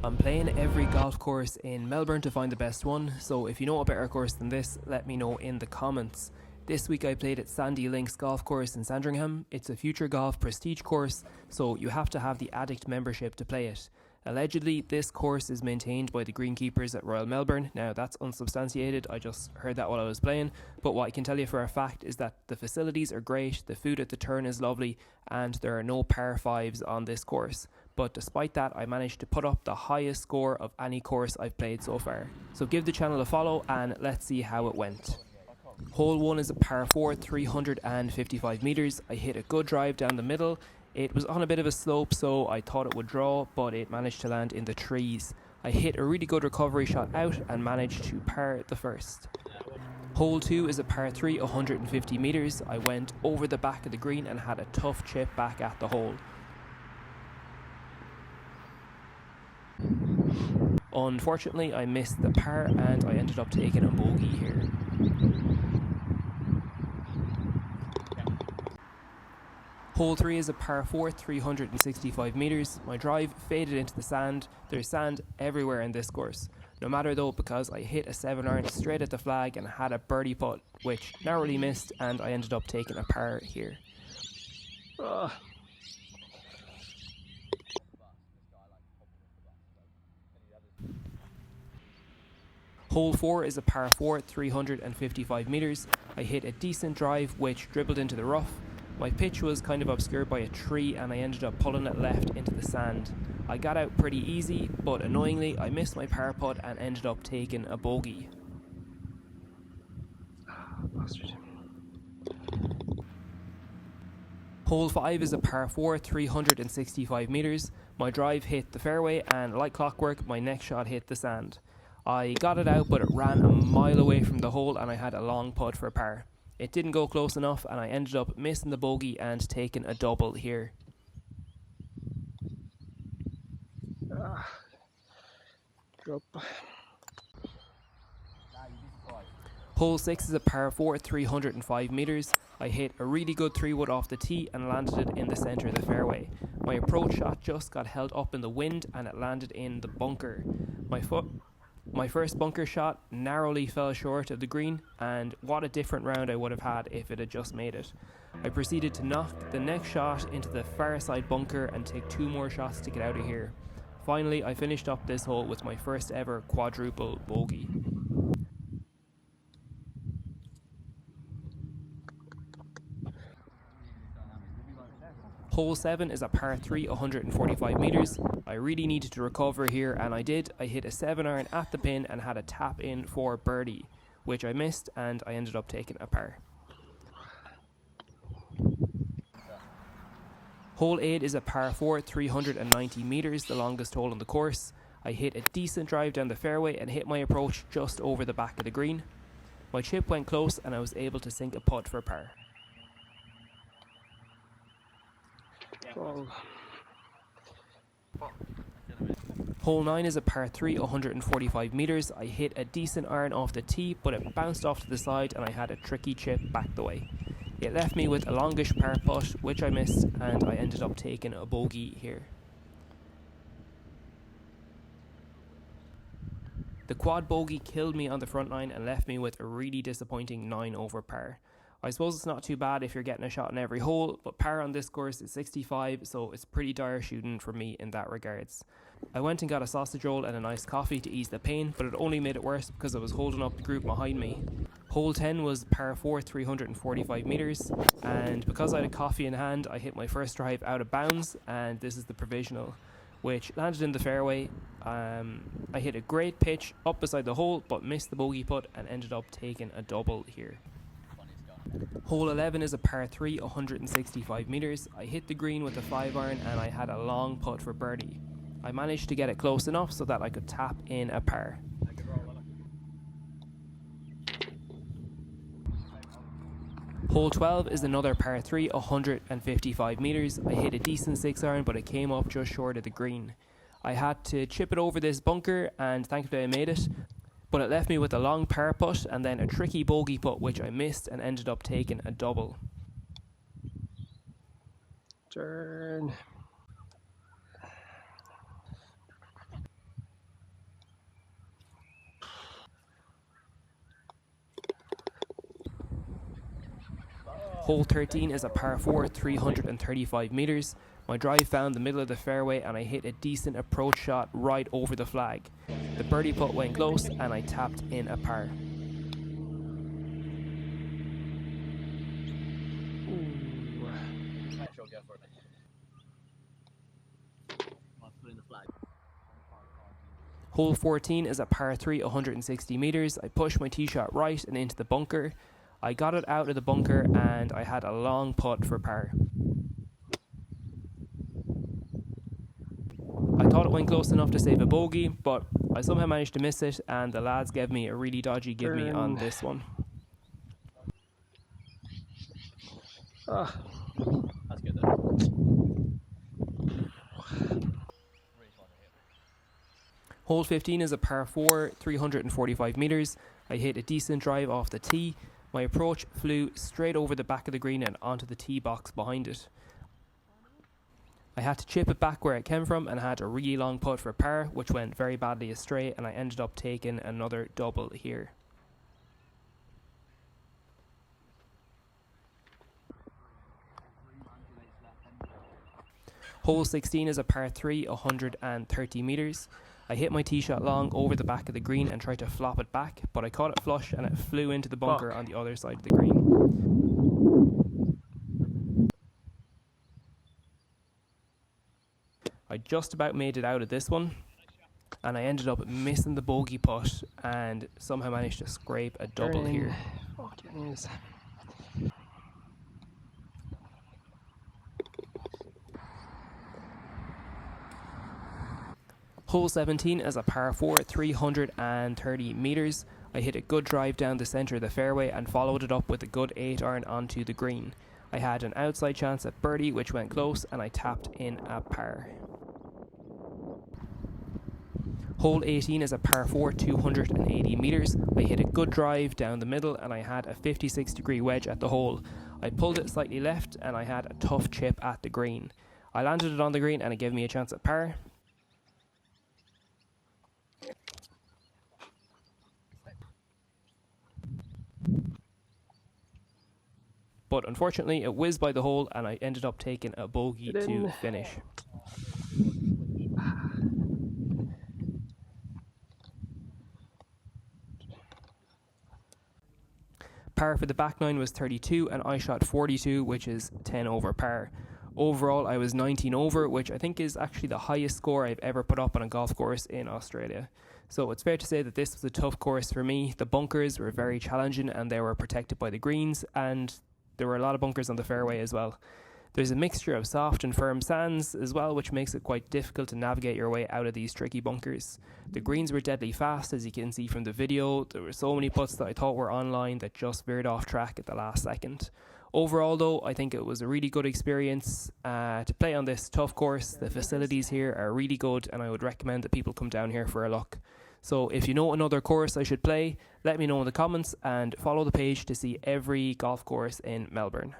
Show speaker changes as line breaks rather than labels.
I'm playing every golf course in Melbourne to find the best one, so if you know a better course than this, let me know in the comments. This week I played at Sandy Links Golf Course in Sandringham. It's a Future Golf prestige course, so you have to have the Addict membership to play it. Allegedly, this course is maintained by the greenkeepers at Royal Melbourne. Now, that's unsubstantiated, I just heard that while I was playing, but what I can tell you for a fact is that the facilities are great, the food at the turn is lovely, and there are no par 5s on this course. But despite that, I managed to put up the highest score of any course I've played so far. So give the channel a follow and let's see how it went. Hole 1 is a par 4, 355 metres. I hit a good drive down the middle. It was on a bit of a slope, so I thought it would draw, but it managed to land in the trees. I hit a really good recovery shot out and managed to par the first. Hole 2 is a par 3, 150 metres. I went over the back of the green and had a tough chip back at the hole. Unfortunately, I missed the par and I ended up taking a bogey here. Hole 3 is a par 4, 365 metres. My drive faded into the sand. There's sand everywhere in this course. No matter though, because I hit a 7-iron straight at the flag and had a birdie putt, which narrowly missed, and I ended up taking a par here. Hole 4 is a par 4, 355 metres. I hit a decent drive which dribbled into the rough. My pitch was kind of obscured by a tree and I ended up pulling it left into the sand. I got out pretty easy, but annoyingly I missed my par putt and ended up taking a bogey. Bastard. Hole 5 is a par 4, 365 metres. My drive hit the fairway and like clockwork my next shot hit the sand. I got it out, but it ran a mile away from the hole and I had a long putt for par. It didn't go close enough and I ended up missing the bogey and taking a double here. Hole 6 is a par 4, 305 metres. I hit a really good 3-wood off the tee and landed it in the centre of the fairway. My approach shot just got held up in the wind and it landed in the bunker. My first bunker shot narrowly fell short of the green, and what a different round I would have had if it had just made it. I proceeded to knock the next shot into the far side bunker and take 2 more shots to get out of here. Finally, I finished up this hole with my first ever quadruple bogey. Hole 7 is a par 3, 145 metres. I really needed to recover here and I did. I hit a 7-iron at the pin and had a tap in for birdie, which I missed and I ended up taking a par. Hole 8 is a par 4, 390 metres, the longest hole on the course. I hit a decent drive down the fairway and hit my approach just over the back of the green. My chip went close and I was able to sink a putt for par. Hole 9 is a par 3, 145 metres. I hit a decent iron off the tee, but it bounced off to the side and I had a tricky chip back the way. It left me with a longish par putt, which I missed, and I ended up taking a bogey here. The quad bogey killed me on the front line and left me with a really disappointing 9 over par. I suppose it's not too bad if you're getting a shot in every hole, but par on this course is 65, so it's pretty dire shooting for me in that regards. I went and got a sausage roll and a nice coffee to ease the pain, but it only made it worse because I was holding up the group behind me. Hole 10 was par 4, 345 metres, and because I had a coffee in hand, I hit my first drive out of bounds, and this is the provisional, which landed in the fairway. I hit a great pitch up beside the hole, but missed the bogey putt and ended up taking a double here. Hole 11 is a par 3, 165 metres. I hit the green with a 5-iron and I had a long putt for birdie. I managed to get it close enough so that I could tap in a par. Hole 12 is another par 3, 155 metres. I hit a decent 6-iron but it came up just short of the green. I had to chip it over this bunker and thankfully I made it. But it left me with a long par putt and then a tricky bogey putt which I missed and ended up taking a double. Turn. Hole 13 is a par 4, 335 metres. My drive found the middle of the fairway and I hit a decent approach shot right over the flag. The birdie putt went close and I tapped in a par. Hole 14 is a par 3, 160 metres. I pushed my tee shot right and into the bunker. I got it out of the bunker and I had a long putt for par. I thought it went close enough to save a bogey, but I somehow managed to miss it and the lads gave me a really dodgy give me on this one.
That's good then.
Hole 15 is a par 4, 345 metres. I hit a decent drive off the tee. My approach flew straight over the back of the green and onto the tee box behind it. I had to chip it back where it came from and had a really long putt for par, which went very badly astray, and I ended up taking another double here. Hole 16 is a par 3, 130 metres. I hit my tee shot long over the back of the green and tried to flop it back, but I caught it flush and it flew into the bunker on the other side of the green. I just about made it out of this one, and I ended up missing the bogey putt and somehow managed to scrape a double here. Hole 17 is a par 4, 330 metres. I hit a good drive down the centre of the fairway and followed it up with a good 8-iron onto the green. I had an outside chance at birdie which went close and I tapped in a par. Hole 18 is a par 4, 280 metres. I hit a good drive down the middle and I had a 56-degree wedge at the hole. I pulled it slightly left and I had a tough chip at the green. I landed it on the green and it gave me a chance at par. But unfortunately it whizzed by the hole and I ended up taking a bogey to finish. Par for the back nine was 32 and I shot 42, which is 10 over par. Overall I was 19 over, which I think is actually the highest score I've ever put up on a golf course in Australia. So it's fair to say that this was a tough course for me. The bunkers were very challenging and they were protected by the greens, and there were a lot of bunkers on the fairway as well. There's a mixture of soft and firm sands as well, which makes it quite difficult to navigate your way out of these tricky bunkers. The greens were deadly fast, as you can see from the video. There were so many putts that I thought were online that just veered off track at the last second. Overall though, I think it was a really good experience to play on this tough course. The facilities here are really good and I would recommend that people come down here for a look. So if you know another course I should play, let me know in the comments and follow the page to see every golf course in Melbourne.